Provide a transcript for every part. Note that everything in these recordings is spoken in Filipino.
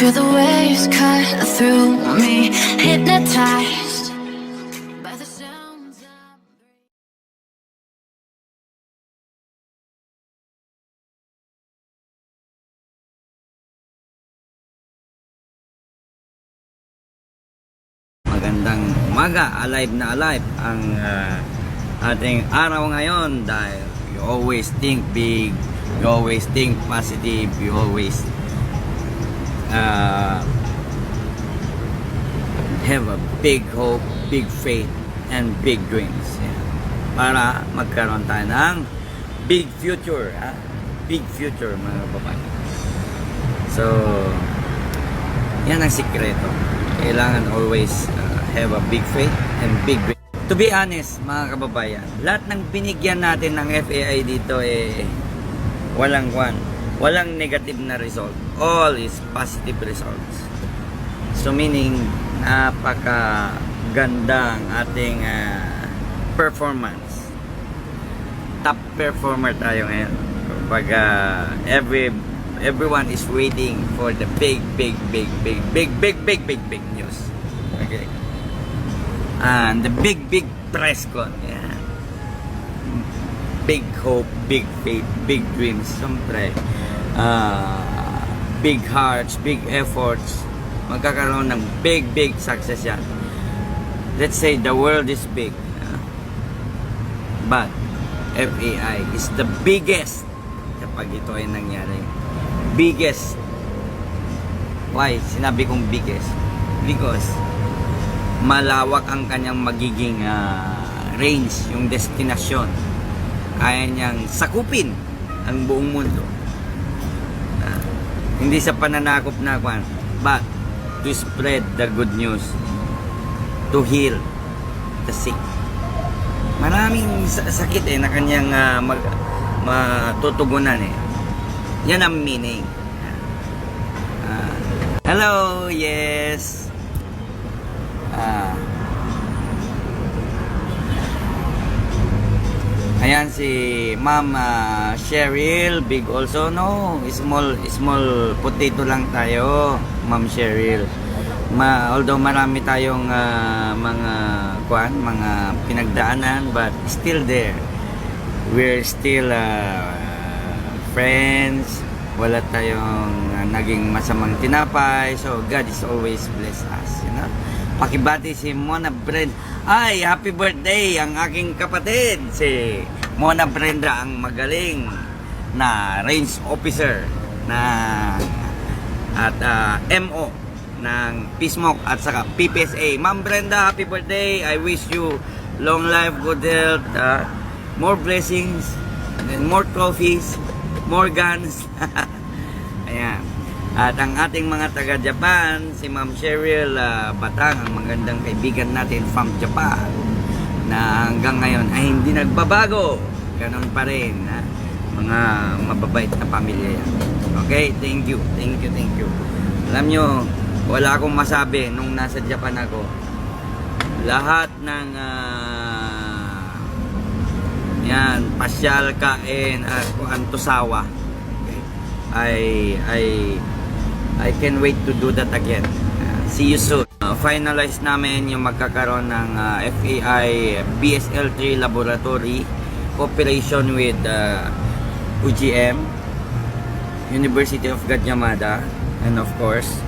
Feel the waves cut through me, hypnotized by the sounds of... Magandang umaga, alive na alive ang ating araw ngayon dahil you always think big, you always think positive, you always have a big hope, big faith, and big dreams, para magkaroon tayo ng big future, big future mga babae. So yan ang sikreto. Kailangan always have a big faith and big dream. To be honest mga kababayan, lahat ng binigyan natin ng FAI dito walang negative na result. All is positive results. So meaning napakaganda ang ating performance. Top performer tayo ngayon. Kapag everyone is waiting for the big news. Okay. And the big press con. Yeah. Big hope, big faith, big dreams. Siyempre, big hearts, big efforts. Magkakaroon ng big success yan. Let's say the world is big. But FAI is the biggest kapag ito ay nangyari. Biggest. Why? Sinabi kong biggest. Because malawak ang kanyang magiging range, yung destinasyon. Kaya niyang sakupin ang buong mundo. Hindi sa pananakop na kwan, but to spread the good news, to heal the sick. Maraming sakit na kanyang matutugunan Yan ang meaning. Hello, yes. Ayan si Ma'am Cheryl, big also. No, small potato lang tayo, Ma'am Cheryl. Although marami tayong mga pinagdaanan, but still there. We're still friends. Wala tayong naging masamang tinapay. So God is always bless us, Pakibati si Mona Brenda. Ay, happy birthday ang aking kapatid, si Mona Brenda, ang magaling na range officer at MO ng PSMOC at saka PPSA. Ma'am Brenda, happy birthday. I wish you long life, good health, more blessings, and more trophies, more guns. Ayan. At ang ating mga taga-Japan, si Ma'am Cheryl Batang, ang magandang kaibigan natin from Japan, na hanggang ngayon ay hindi nagbabago. Ganon pa rin. Mga mababait na pamilya yan. Okay? Thank you. Alam nyo, wala akong masabi nung nasa Japan ako. Lahat ng pasyal, kain, antusawa. Okay? I can wait to do that again. See you soon. Finalize namin yung magkakaroon ng FAI BSL-3 laboratory cooperation with UGM, University of Gajah Mada, and of course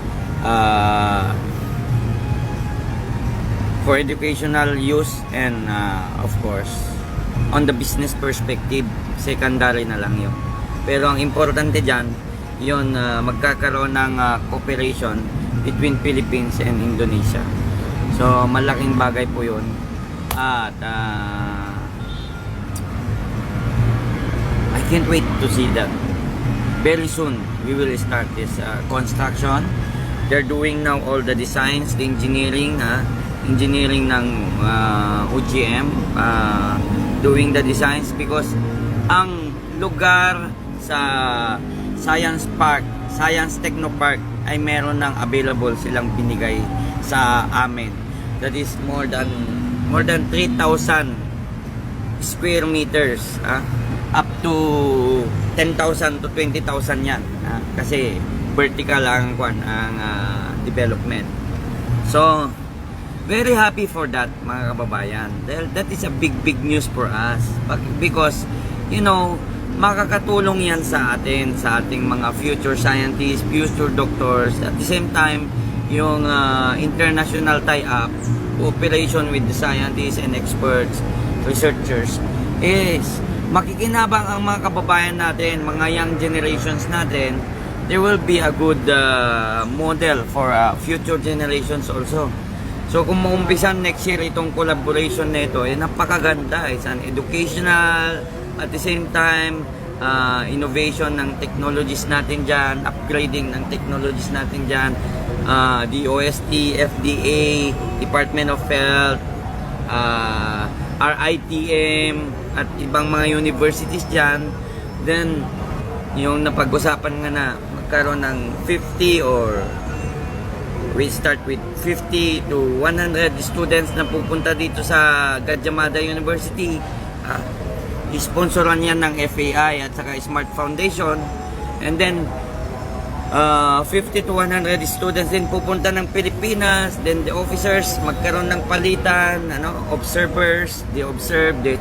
for educational use, and of course on the business perspective, secondary na lang yun. Pero ang importante dyan, yun, magkakaroon ng cooperation between Philippines and Indonesia. So malaking bagay po yun. At I can't wait to see that. Very soon we will start this construction. They're doing now all the designs, the engineering ng UGM, doing the designs, because ang lugar sa Science Park, Science Techno Park, ay meron ng available silang binigay sa amin. That is more than 3,000 square meters, up to 10,000 to 20,000 yan. Kasi vertical ang development. So, very happy for that, mga kababayan. Dahil that is a big news for us. Because, you know, makakatulong yan sa atin, sa ating mga future scientists, future doctors. At the same time, yung international tie-up, cooperation with the scientists and experts, researchers, is makikinabang ang mga kababayan natin, mga young generations natin. There will be a good model for future generations also. So kung maumpisan next year itong collaboration nito, napakaganda. It's an educational, at the same time, innovation ng technologies natin dyan, upgrading ng technologies natin dyan, DOST, FDA, Department of Health, RITM, at ibang mga universities dyan. Then, yung napag-usapan nga na magkaroon ng 50 or we start with 50 to 100 students na pupunta dito sa Gadjah Mada University. Isponsoran yan ng FAI at saka Smart Foundation. And then 50 to 100 students din pupunta ng Pilipinas. Then the officers magkaroon ng palitan, observers, they observe, they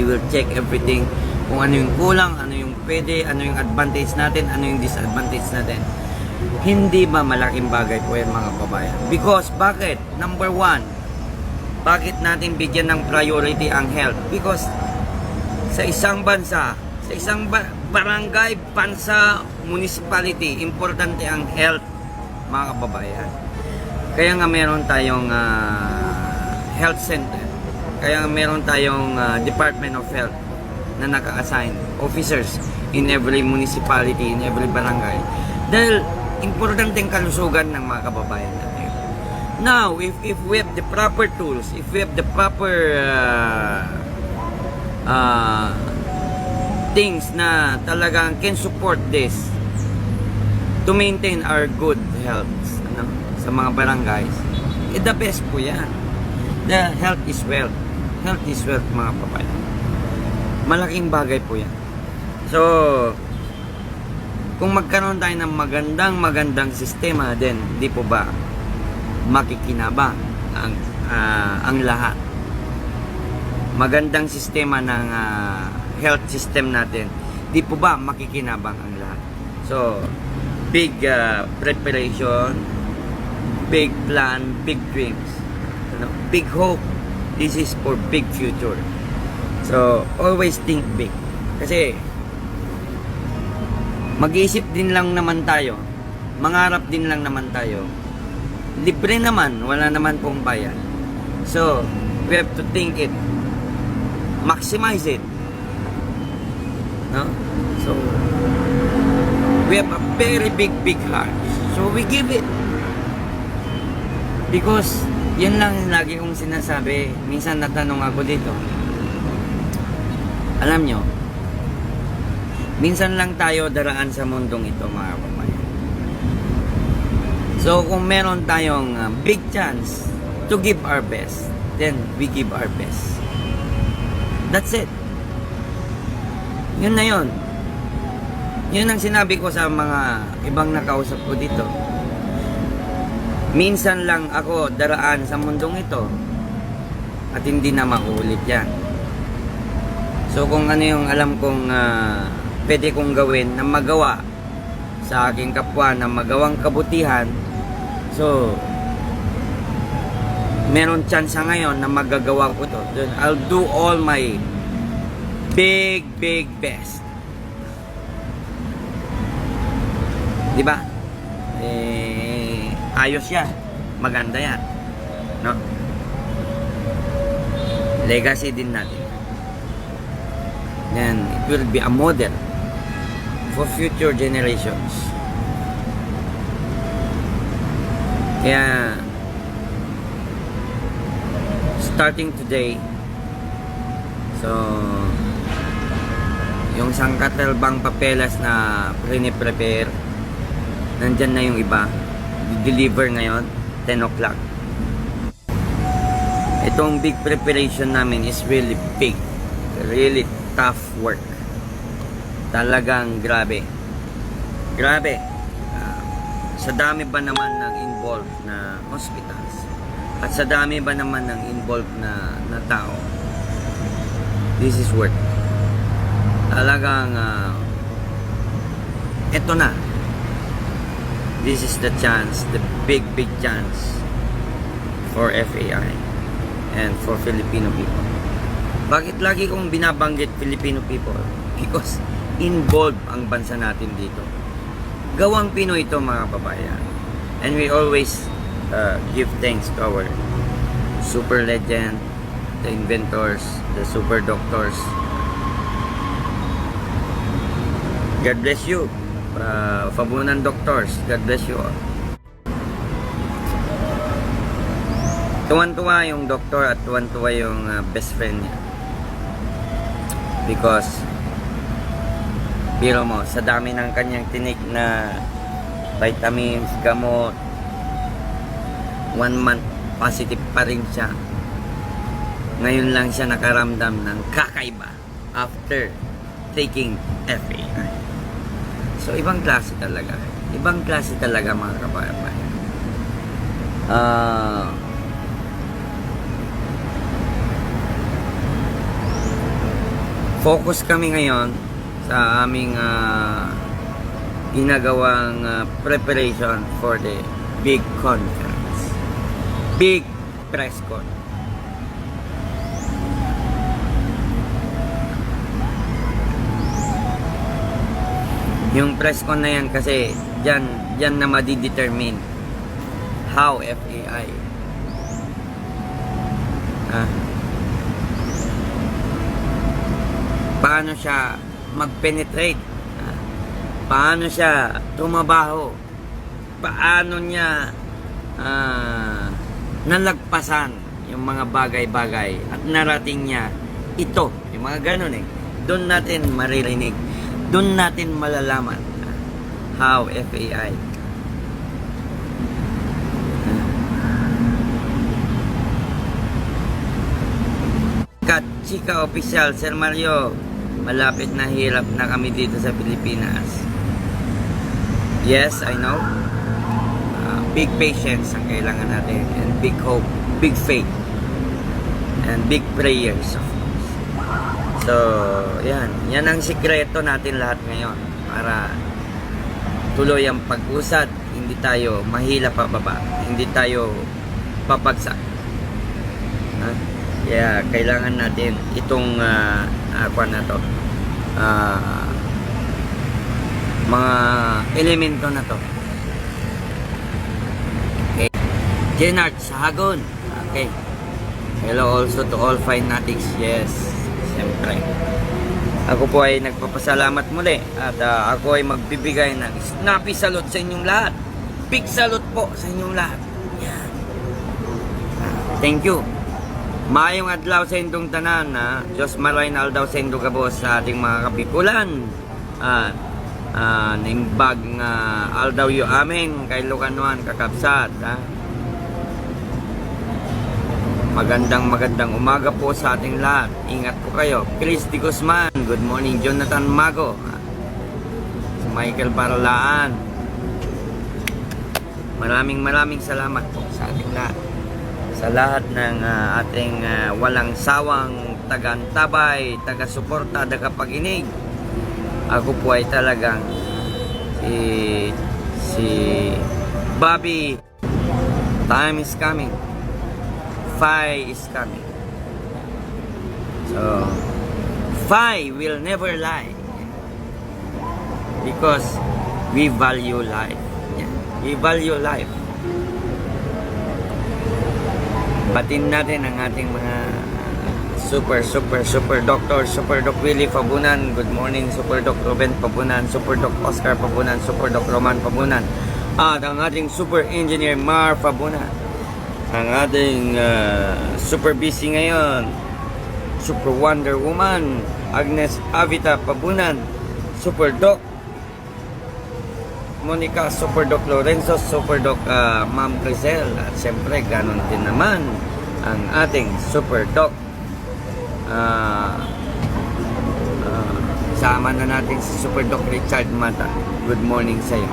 will check everything, kung ano yung kulang, ano yung pwede, ano yung advantage natin, ano yung disadvantage natin. Hindi ba malaking bagay po yan, mga kababayan? Because, bakit? Number one, bakit natin bigyan ng priority ang health? Because sa isang bansa, sa isang barangay, bansa, municipality, importante ang health, mga kababayan. Kaya nga meron tayong health center. Kaya nga meron tayong Department of Health na naka-assign officers in every municipality, in every barangay. Dahil importante ang kalusugan ng mga kababayan natin. Now, if we have the proper tools, if we have the proper things na talagang can support this to maintain our good health sa mga barangays, the best po yan. The health is wealth. Health is wealth, mga kababayan. Malaking bagay po yan. So, kung magkaroon tayo ng magandang sistema, then di po ba makikinabang ang lahat. Magandang sistema ng health system natin, di po ba makikinabang ang lahat. So, big preparation, big plan, big dreams, big hope. This is for big future. So, always think big. Kasi mag-iisip din lang naman tayo, mangarap din lang naman tayo, libre naman, wala naman pong bayan. So, we have to think it, maximize it, no? So, we have a very big heart, so we give it, because yun lang lagi kong sinasabi. Minsan natanong ako dito, alam nyo, minsan lang tayo daraan sa mundong ito, mga kababayan. So, kung meron tayong big chance to give our best, then we give our best. That's it. Yun na yun. Yun ang sinabi ko sa mga ibang nakausap ko dito. Minsan lang ako daraan sa mundong ito at hindi na maulit yan. So, kung ano yung alam kong pwede kong gawin na magawa sa aking kapwa na magawang kabutihan, so meron chance ngayon na magagawa ko to. Then I'll do all my big best. Diba? Ayos yan. Maganda yan. No? Legacy din natin. Then it will be a model for future generations. Kaya starting today, so yung sangkatelbang papelas na prepare, nandyan na yung iba, deliver ngayon 10 o'clock. Itong big preparation namin is really big, really tough work. Talagang grabe. sa dami ba naman ng involved na hospitals at sa dami ba naman ng involved na tao, this is worth it. Talagang eto na, this is the chance, the big chance for FAI and for Filipino people. Bakit lagi kong binabanggit Filipino people? Because involved ang bansa natin dito. Gawang Pinoy ito, mga kababayan. And we always give thanks to our super legend, the inventors, the super doctors. God bless you. Fabunan doctors, God bless you all. Tuwan-tuwa yung doktor at tuwan-tuwa yung best friend niya. Because biro mo, sa dami ng kanyang tinik na vitamins, gamot, 1 month positive pa rin siya. Ngayon lang siya nakaramdam ng kakaiba after taking FAI. So, ibang klase talaga. Ibang klase talaga, mga kababayan. Focus kami ngayon sa aming ginagawang preparation for the big conference. Big press con. Yung press con na yan kasi dyan na madidetermine how FAI paano siya mag-penetrate, paano siya tumabaho, paano niya nalagpasan yung mga bagay-bagay at narating niya ito, yung mga ganun doon natin maririnig, doon natin malalaman how FAI Chika Official, Sir Mario, malapit na hirap na kami dito sa Pilipinas. Yes, I know. Big patience ang kailangan natin, and big hope, big faith, and big prayers, of course. So, yan ang sikreto natin lahat ngayon para tuloy ang pag-usad, hindi tayo mahila pababa, hindi tayo papagsak. Kaya kailangan natin itong mga elemento na to. Okay. Jenard Sahagon. Okay. Hello also to all fanatics. Yes, siyempre. Ako po ay nagpapasalamat muli at ako ay magbibigay ng snappy salute sa inyong lahat. Big salute po sa inyong lahat. Yan. Thank you. Maayong adlaw sa indong tanan, Diyos maray na aldaw sa indong kabos sa ating mga kapikulan. Nimbag nga aldaw yu amin kay Lukanuan kakabsat. Magandang umaga po sa ating lahat. Ingat po kayo. Chris Di Guzman, good morning. Jonathan Mago, si Michael Paralaan. Maraming salamat po sa ating lahat. Sa lahat ng ating walang sawang taga-antabay, taga-suporta, taga-pakinig. Ako po ay talagang si Bobby. Time is coming. Fi is coming. So, Fi will never lie. Because we value life. Yeah. We value life. Batin natin ang ating mga super doctor, Super Doc Willie Pabunan. Good morning, Super Doc Ruben Pabunan, Super Doc Oscar Pabunan, Super Doc Roman Pabunan. At ang ating Super Engineer Mar Pabunan. Ang ating super busy ngayon, Super Wonder Woman Agnes Avita Pabunan, Super Doc Monica, Super Doc Lorenzo, Super Doc Ma'am Grisel, at siyempre ganon din naman ang ating Super Doc sama na natin si Super Doc Richard Mata. Good morning sa iyo.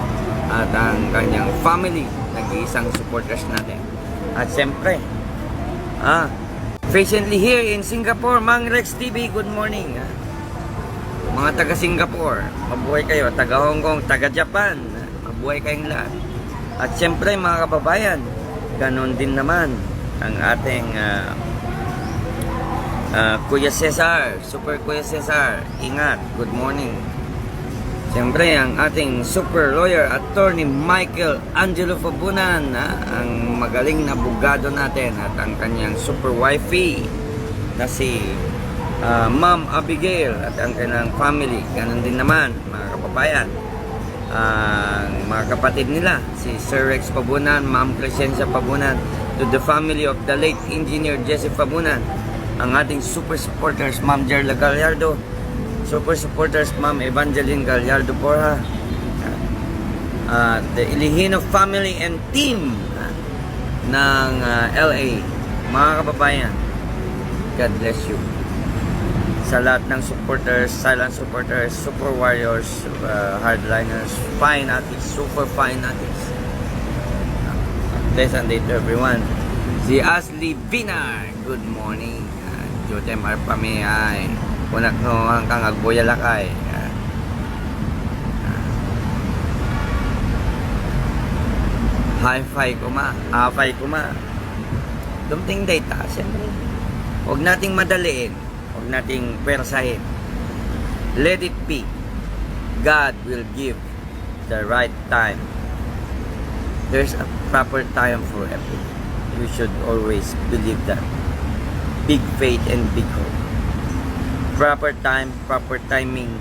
at ang kanyang family, nag-iisang supporters natin. At siyempre, recently here in Singapore, Mang Rex TV, good morning. Mga taga Singapore, mabuhay kayo. Taga Hong Kong, taga Japan, mabuhay kayong lahat. At siyempre mga kababayan, ganon din naman ang ating Kuya Cesar, Super Kuya Cesar, ingat, good morning. Siyempre ang ating super lawyer, attorney Michael Angelo Fabunan, ang magaling na abogado natin, at ang kanyang super wifey na si Ma'am Abigail at ang kanyang family. Ganon din naman mga kababayan, ang mga kapatid nila, si Sir Rex Fabunan, Ma'am Crescencia Fabunan, to the family of the late engineer Jesse Fabunan, ang ating super supporters, Ma'am Jerla Gallardo, super supporters, Ma'am Evangeline Gallardo Porha, the Ilihino family and team ng LA. Mga kababayan, God bless you. Sa lahat ng supporters, silent supporters, super warriors, hardliners, fine athletes, super fine athletes. Pleasant day to everyone. Si Ashley Vinar, good morning. Jotem Arpamiyay, kunak no hangkang agboyalakay. Hi-fi kuma, hafay kuma. Dumting data, siyempre. Huwag nating madaliin. Huwag nating persahin. Let it be. God will give the right time. There's a proper time for everything. You should always believe that. Big faith and big hope. Proper time, proper timing.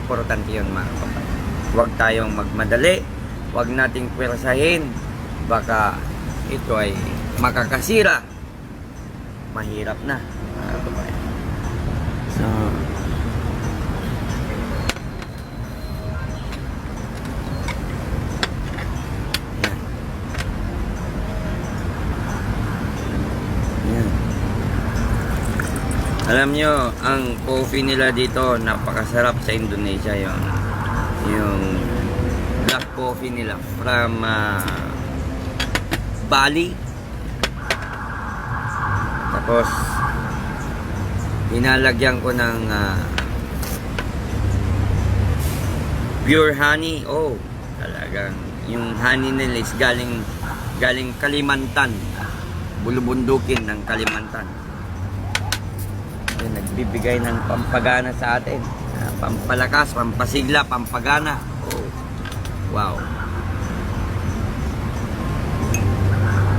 Importante yun mga kapatid. Huwag tayong magmadali. Huwag nating persahin. Baka ito ay makakasira. Mahirap na mga kapatid. So, yan. Yan. Alam nyo, ang coffee nila dito napakasarap sa Indonesia, yung black coffee nila from Bali. Tapos hinalagyan ko ng pure honey. Oh, talagang yung honey nila is galing Kalimantan, bulubundukin ng Kalimantan. Yung nagbibigay ng pampagana sa atin, pampalakas, pampasigla, pampagana. Oh, wow.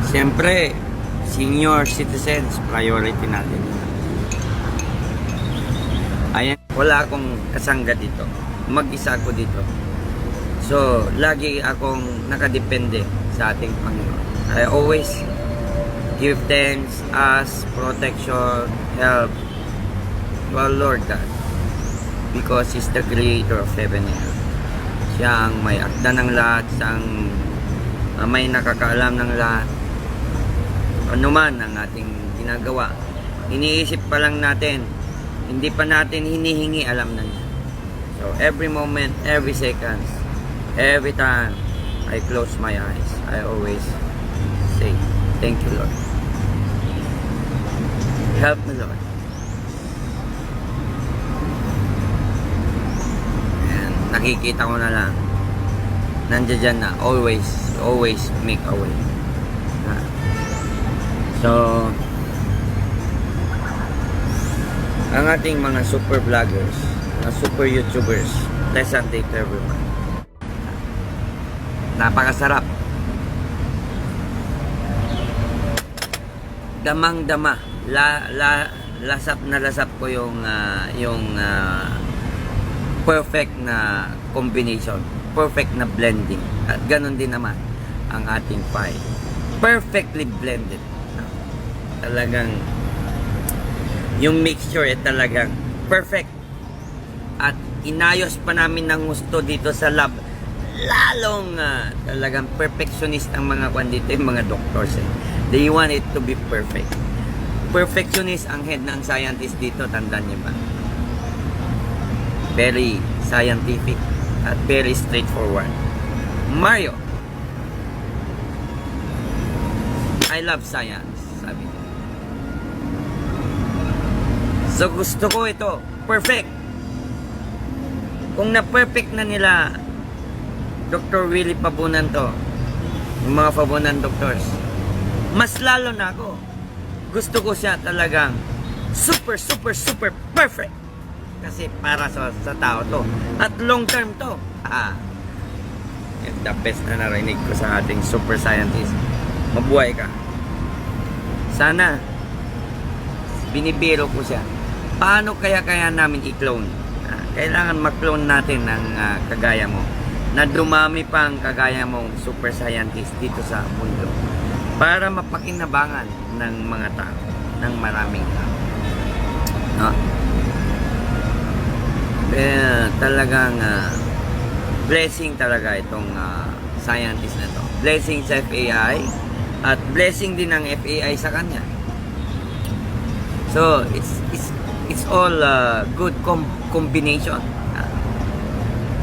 Siyempre, senior citizens, priority natin. Ayan, wala akong kasangga dito. Mag-isa ako dito. So, lagi akong nakadepende sa ating Panginoon. I always give thanks, ask protection, help to our Lord God, because He's the creator of heaven and earth. Siya ang may akda ng lahat, siya ang may nakakaalam ng lahat. Ano man ang ating ginagawa, iniisip pa lang natin, hindi pa natin hinihingi, alam na niya. So every moment, every second, every time I close my eyes, I always say, thank you Lord. Help me Lord. And nakikita ko na lang, nandiyan na, always make a way. So, ang ating mga super vloggers, mga super YouTubers, pleasant day to everyone. Napakasarap. Damang-dama. Lasap na lasap ko yung perfect na combination. Perfect na blending. At ganun din naman ang ating pie. Perfectly blended. Talagang yung mixture talagang perfect, at inayos pa namin ng gusto dito sa lab, lalong talagang perfectionist ang mga kwan dito, yung mga doctors they want it to be perfect. Perfectionist ang head ng scientist dito, tandaan niyo ba? Very scientific at very straightforward. Mario. I love science, sabi niya. So gusto ko ito, perfect. Kung na-perfect na nila Dr. Willie Pabunan to, yung mga Pabunan doctors, mas lalo na ako. Gusto ko siya talagang super perfect. Kasi para sa tao to. At long term to. The best na narinig ko sa ating super scientist. Mabuhay ka. Sana binibiro ko siya. Paano kaya namin i-clone? Kailangan mag-clone natin ng kagaya mo. Na dumami pang kagaya mong super scientist dito sa mundo. Para mapakinabangan ng mga tao. Ng maraming tao. No? Talagang blessing talaga itong scientist na to. Blessing sa FAI at blessing din ng FAI sa kanya. So it's all good combination.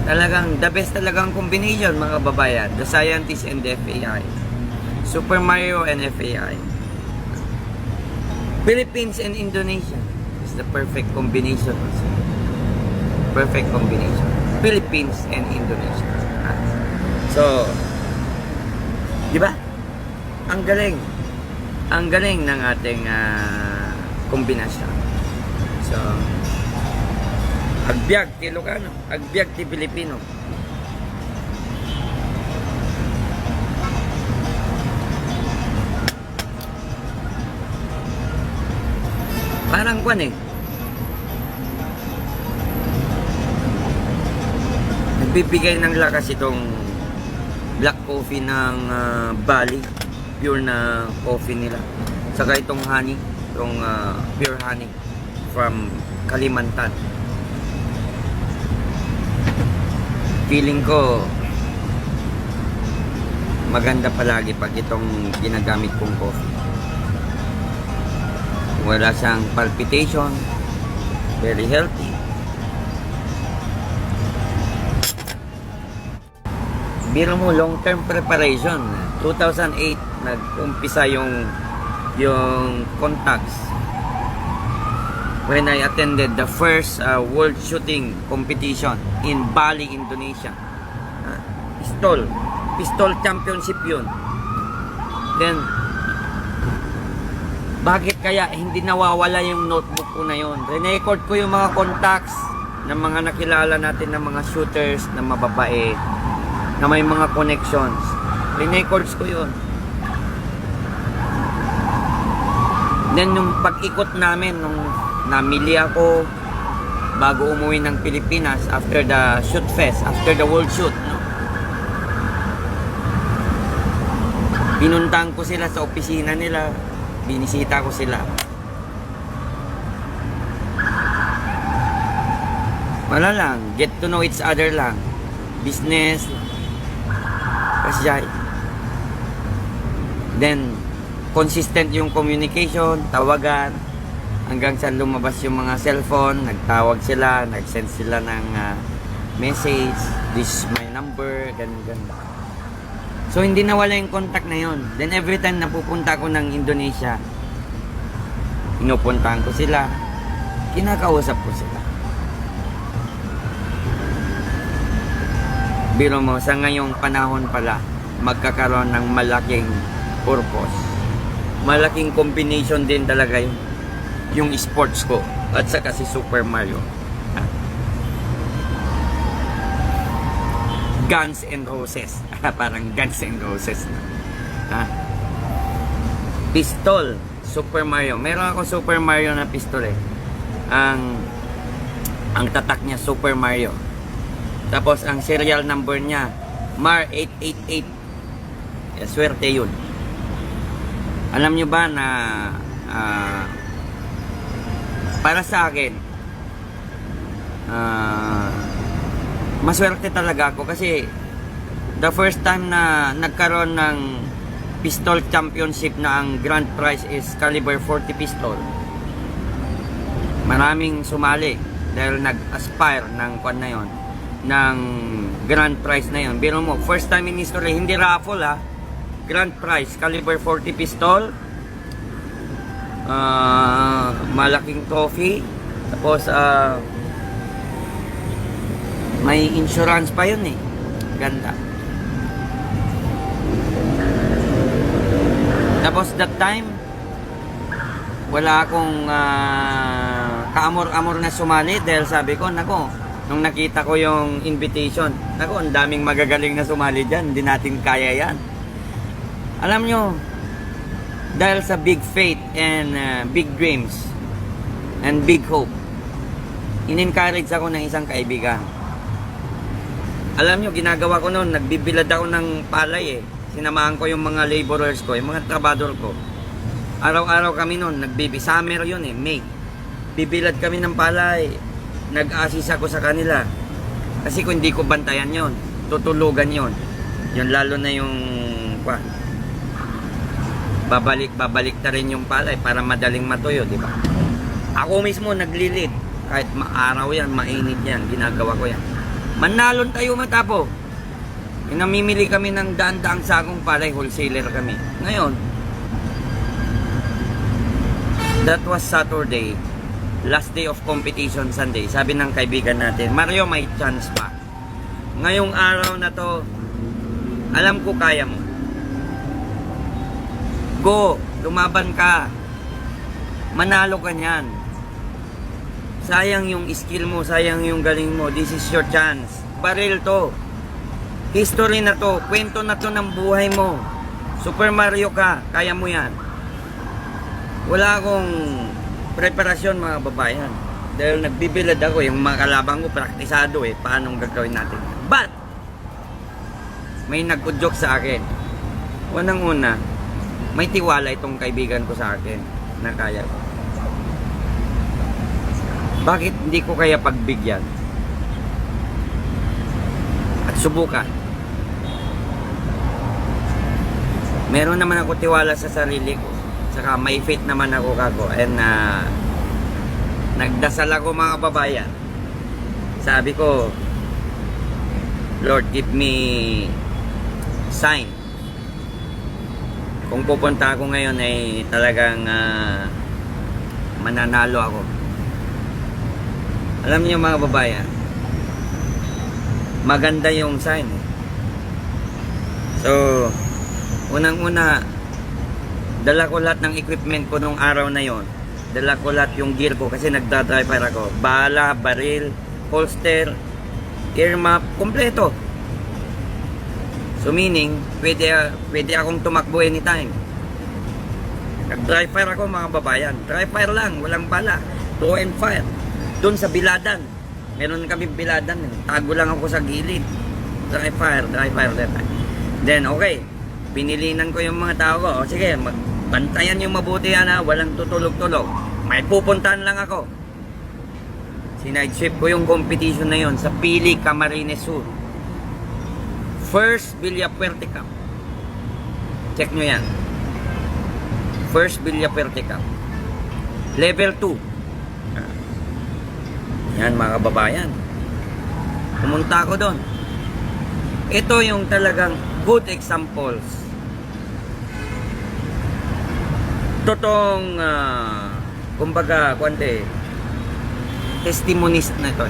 Talagang the best talagang combination, mga babayan. The scientist and the FAI. Super Mario and FAI. Philippines and Indonesia is the perfect combination also. Perfect combination. Philippines and Indonesia. So, di ba? Ang galing. Ang galing ng ating kombinasyon. So, agbyag ti Ilocano, agbyag ti Pilipino. Parang kwan eh. Nagbibigay ng lakas itong black coffee ng Bali. Pure na coffee nila. Saka itong honey. Itong pure honey from Kalimantan. Feeling ko maganda palagi pag itong ginagamit kong coffee. Wala siyang palpitation. Very healthy. Biro mo, long-term preparation. 2008, nag-umpisa yung contacts. When I attended the first world shooting competition in Bali, Indonesia. Pistol championship yun. Then, bakit kaya hindi nawawala yung notebook ko na yun? Record ko yung mga contacts ng mga nakilala natin ng mga shooters na mababae na may mga connections. Records ko yun. Then yung pag-ikot namin, nung namili ako bago umuwi ng Pilipinas after the shoot fest, after the world shoot, no? Pinuntang ko sila sa opisina nila. Binisita ko sila. Wala lang, get to know each other lang. Business. Kasi then consistent yung communication, tawagan hanggang sa lumabas yung mga cellphone, nagtawag sila, nag-send sila ng message, this is my number, ganun. So, hindi nawala yung contact na yun. Then, every time na pupunta ko ng Indonesia, pinupuntahan ko sila, kinakausap ko sila. Biro mo, sa ngayong panahon pala, magkakaroon ng malaking purpose. Malaking combination din talaga yun. Yung sports ko, at saka si Super Mario. Guns and Roses. Parang Guns and Roses na. Pistol, Super Mario. Meron ako Super Mario na pistol eh. Ang tatak niya Super Mario. Tapos ang serial number niya MAR 888. Swerte yun. Alam nyo ba na para sa akin maswerte talaga ako kasi the first time na nagkaroon ng pistol championship na ang grand prize is caliber 40 pistol. Maraming sumali dahil nag-aspire ng kwan na yon. ng grand prize na yun. Biro mo, first time in history, hindi raffle ha, grand prize, caliber 40 pistol, malaking trophy, tapos may insurance pa yun eh, ganda. Tapos that time wala akong kaamor-amor na sumali dahil sabi ko, nako, nung nakita ko yung invitation, nako, ang daming magagaling na sumali dyan, hindi natin kaya yan. Alam nyo, dahil sa big faith and big dreams and big hope, in-encourage ako ng isang kaibigan. Alam nyo, ginagawa ko noon, nagbibilad ako ng palay eh. Sinamahan ko yung mga laborers ko, yung mga trabador ko. Araw-araw kami noon, summer yun eh, May. Bibilad kami ng palay, nag-assist ako sa kanila. Kasi kung hindi ko bantayan yon, tutulugan yon. Yun lalo na yung, babalik na rin yung palay para madaling matuyo, di ba? Ako mismo naglilid, kahit maaraw yan, mainit yan, ginagawa ko yan. Manalon tayo matapo. Namimili kami ng daan-daang sagong palay, wholesaler kami. Ngayon, that was Saturday, last day of competition, Sunday. Sabi ng kaibigan natin, Mario, may chance pa. Ngayong araw na to, alam ko kaya mo. Go, lumaban ka. Manalo ka niyan. Sayang yung skill mo, sayang yung galing mo. This is your chance. Baril to. History na to, kwento na to ng buhay mo. Super Mario ka, kaya mo yan. Wala akong preparasyon mga babayan. Dahil nagbibilad ako, yung mga kalabang ko praktisado eh, paanong gagawin natin. But, may nag-udyok sa akin. Unang-una, may tiwala itong kaibigan ko sa akin na kaya ko. Bakit hindi ko kaya pagbigyan? At subukan. Meron naman ako tiwala sa sarili ko. Saka may faith naman ako kako. And nagdasal ako mga babayan. Sabi ko, Lord, give me sign. Kung pupunta ako ngayon ay talagang mananalo ako. Alam niyo mga babayan, maganda yung sign. So, unang-una, dala ko lahat ng equipment ko nung araw na yon. Dala ko lahat yung gear ko kasi nagda-driver ako. Bala, baril, holster, ear map, kompleto. So meaning, pwede akong tumakbo anytime. Nag-driver ako mga babayan. Driver lang, walang bala. Throw and fire. Doon sa biladan. Meron kami biladan. Tago lang ako sa gilid. Driver. Then okay. Pinilinan ko yung mga tao ko. O sige, bantayan yung mabuti yan ha. Walang tutulog-tulog. May pupuntahan lang ako. Sinidestrip ko yung competition na yon sa Pili, Camarines Sur. First Villapuerte Cup. Check nyo yan. First Villapuerte Cup. Level 2. Yan mga kababayan. Pumunta ako doon. Ito yung talagang good examples. Totoong kumbaga testimonies na ito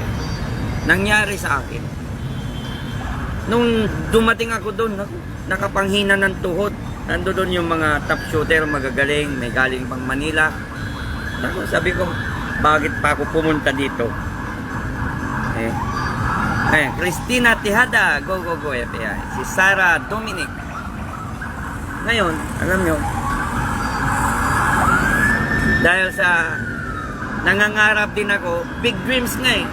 nangyari sa akin nung dumating ako doon. Nakapanghina ng tuhod. Nando doon yung mga top shooter magagaling, may galing pang Manila. Sabi ko, bakit pa ako pumunta dito? Christina Tejada, go FBI. Si Sarah Dominic. Ngayon, alam nyo, dahil sa nangangarap din ako, big dreams nga eh.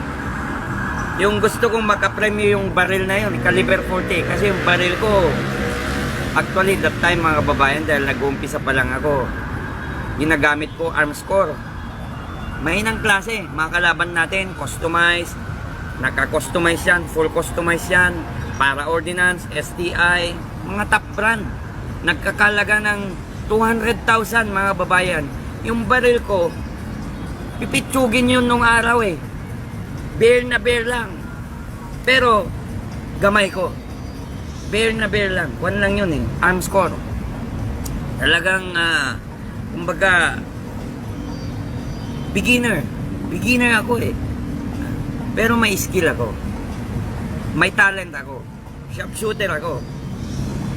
Yung gusto kong makapremyo yung baril na yun, caliber 40. Kasi yung baril ko, actually that time mga babayan, dahil nag-uumpisa pa lang ako, ginagamit ko arms core. Mahinang klase, mga kalaban natin, customized, naka-customize yan, full customize yan, para ordinance, STI, mga top brand. Nagkakalaga ng 200,000 mga babayan. Yung baril ko, pipitsugin yun nung araw eh. Bear na bear lang. Pero, gamay ko. Bare na bare lang. Kwan lang yun eh. Arm score. Talagang, kumbaga, beginner. Beginner ako eh. Pero may skill ako. May talent ako. Sharpshooter ako.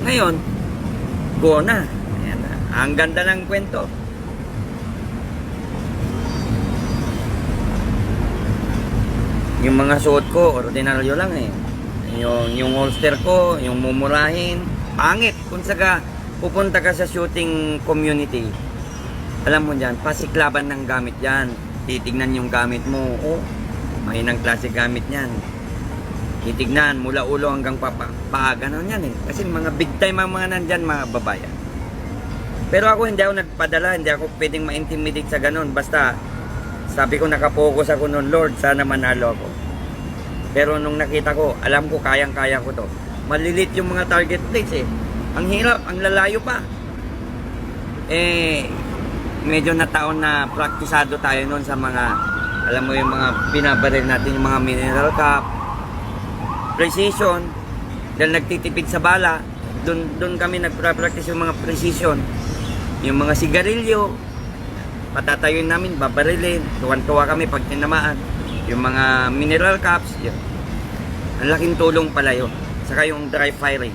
Ngayon, go na. Ayan na. Ang ganda ng kwento. Yung mga suot ko, ordinaryo lang eh. Yung holster ko, yung mumurahin, pangit. Kung saka pupunta ka sa shooting community, alam mo dyan, pasiklaban ng gamit dyan. Titignan yung gamit mo. Oh, mahinang klase gamit yan. Titignan, mula ulo hanggang paa, ganon yan eh. Kasi mga big time ang mga nandyan, mga babayan. Pero ako hindi ako nagpadala, hindi ako pwedeng ma-intimidate sa ganon. Basta, sabi ko nakapokus ako noon, Lord, sana manalo ako. Pero nung nakita ko, alam ko kayang-kaya ko to. Malilit yung mga target plates eh. Ang hirap, ang lalayo pa. Medyo nataon na praktisado tayo noon sa mga, alam mo yung mga binabaril natin, yung mga mineral cup, precision, dahil nagtitipid sa bala, doon kami nagpa-practice yung mga precision. Yung mga sigarilyo, patatayoin namin, babarilin, tuwan-tuwa kami pag tinamaan. Yung mga mineral cups, yun. Ang laking tulong pala yun. Saka yung dry firing.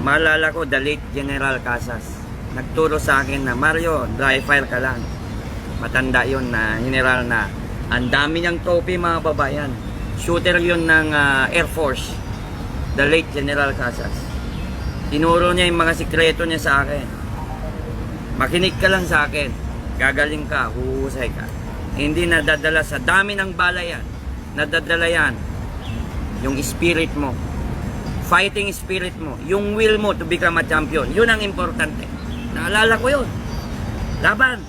Maalala ko, the late General Casas. Nagturo sa akin na, Mario, dry fire ka lang. Matanda yun na general na. Ang dami niyang trophy mga babayan. Shooter yun ng Air Force. The late General Casas. Tinuro niya yung mga sikreto niya sa akin. Makinig ka lang sa akin. Gagaling ka, huhusay ka. Hindi nadadala sa dami ng bala yan. Nadadala yan yung spirit mo. Fighting spirit mo. Yung will mo to become a champion. Yun ang importante. Naalala ko yun. Laban.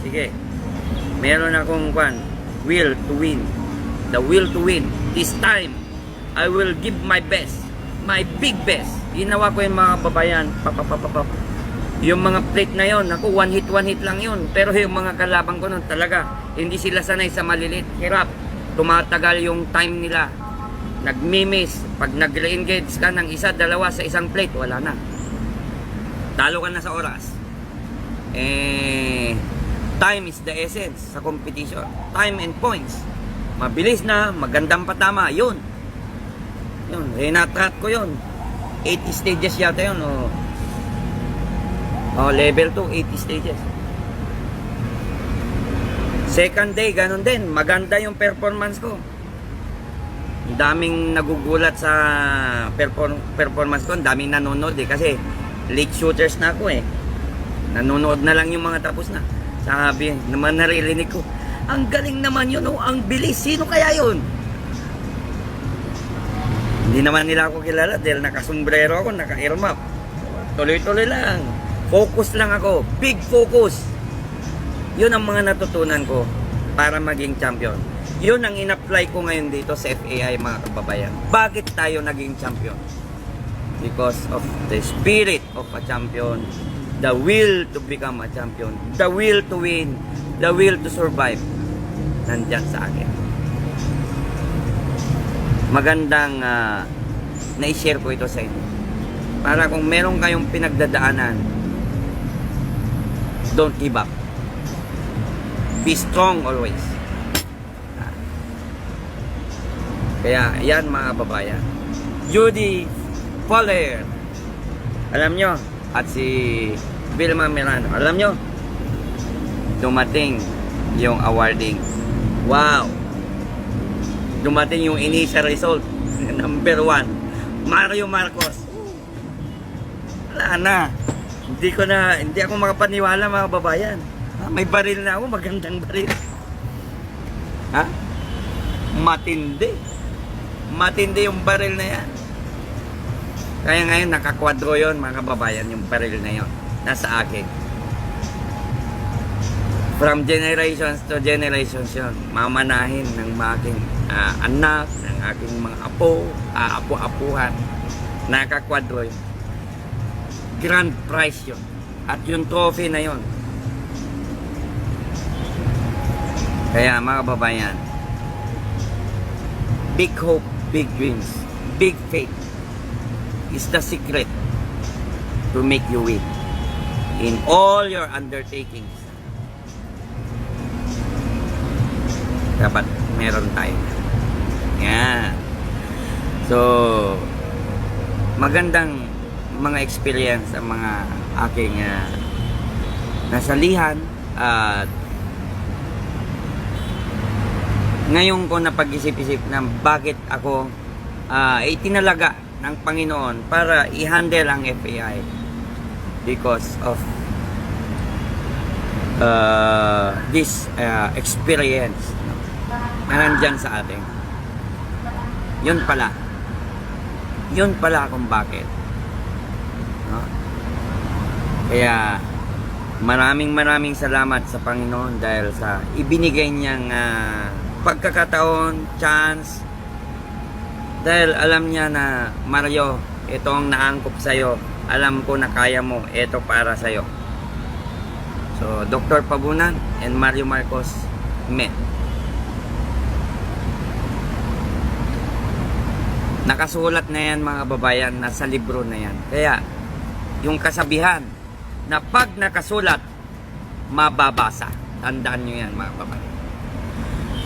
Sige. Meron akong will to win. The will to win. This time, I will give my best. My big best. Ginawa ko yung mga babayan. Yung mga plate na yon, ako one hit lang yun. Pero yung mga kalabang ko nun talaga, hindi sila sanay sa malilit. Hirap. Tumatagal yung time nila. Nagmi-miss. Pag nag-re-engage ka ng isa, dalawa sa isang plate, wala na. Talo ka na sa oras. Time is the essence sa competition. Time and points. Mabilis na, magandang patama, yun. Yun, natrat ko yun. 80 stages yata yun, level 2, 80 stages. Second day, ganun din. Maganda yung performance ko. Ang daming nagugulat sa performance ko. Ang daming nanonood eh. Kasi late shooters na ako eh. Nanonood na lang yung mga tapos na. Sabi, naman naririnig ko, ang galing naman yun, ang bilis. Sino kaya yun? Hindi naman nila ako kilala dahil nakasombrero ako, naka-earmuff. Tuloy-tuloy lang. Focus lang ako. Big focus. Yun ang mga natutunan ko para maging champion. Yun ang in-apply ko ngayon dito sa FAI, mga kababayan. Bakit tayo naging champion? Because of the spirit of a champion. The will to become a champion. The will to win. The will to survive. Nandyan sa akin. Magandang na-share ko ito sa inyo. Para kung meron kayong pinagdadaanan, don't give up. Be strong always. Kaya, yan mga babayan. Judy Fowler. Alam nyo, at si Vilma Milano. Alam nyo, dumating yung awarding. Wow! Dumating yung initial result. Number 1. Mario Marcos. Wala na. Hindi ako makapaniwala mga babayan. May baril na ako, magandang baril. Ha? Matindi. Matindi yung baril na yan. Kaya ngayon nakakwadro yun mga babayan, yung baril na yun. Nasa akin. From generations to generations yun. Mamanahin ng mga aking anak, ng aking mga apo, apo-apuhan. Nakakwadro yun. Grand prize yun. At yung trophy na yun. Kaya mga babayan, big hope, big dreams, big faith is the secret to make you win in all your undertakings. Dapat meron tayo. Yan. So, magandang mga experience ang mga aking nasalihan at ngayon ko napag-isip-isip na bakit ako itinalaga ng Panginoon para i-handle ang FAI because of this experience na nandyan sa atin. Yun pala kung bakit, no? Kaya maraming salamat sa Panginoon dahil sa ibinigay niyang pagkakataon, chance, dahil alam niya na Mario, ito ang naangkop sa'yo, alam ko na kaya mo, ito para sa'yo. So Dr. Pabunan and Mario Marcos met. Nakasulat na yan mga babayan, nasa libro na yan. Kaya yung kasabihan na pag nakasulat, mababasa. Tandaan nyo yan mga babayan.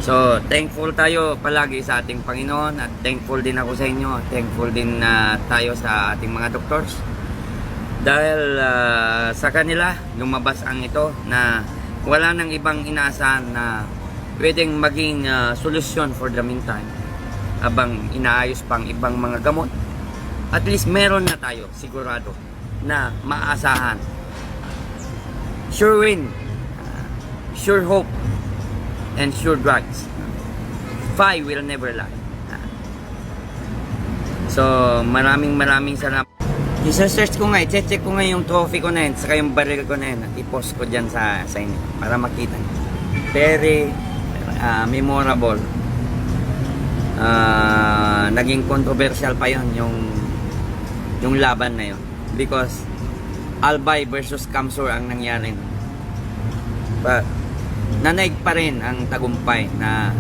So thankful tayo palagi sa ating Panginoon at thankful din ako sa inyo. Thankful din tayo sa ating mga doctors. Dahil sa kanila, lumabas ang ito na wala nang ibang inaasahan na pwedeng maging solusyon for the meantime. Habang inaayos pang ibang mga gamot, at least meron na tayo sigurado na maasahan. Sure win, sure hope, and sure drugs. Phi will never lie. So maraming salamat. I-search ko nga, i-check ko nga yung trophy ko na yun, saka yung baril ko na yun, at i-post ko dyan sa inyo para makita. Very memorable. Naging controversial pa yon yung laban na yon because Albay versus Kamsur ang nangyari, but nanaig pa rin ang tagumpay na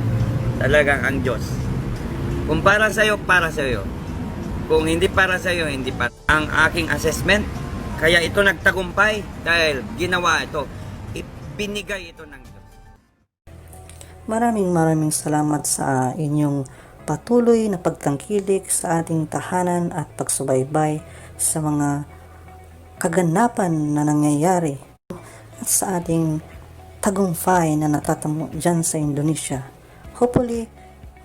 talagang ang Diyos kung para sa'yo, para sa'yo, kung hindi para sa'yo, hindi para. Ang aking assessment, kaya ito nagtagumpay dahil ginawa ito, ibinigay ito ng Diyos. Maraming salamat sa inyong patuloy na pagtangkilik sa ating tahanan at pagsubaybay sa mga kaganapan na nangyayari at sa ating tagumpay na natatamo dyan sa Indonesia. Hopefully,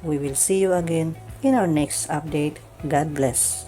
we will see you again in our next update. God bless.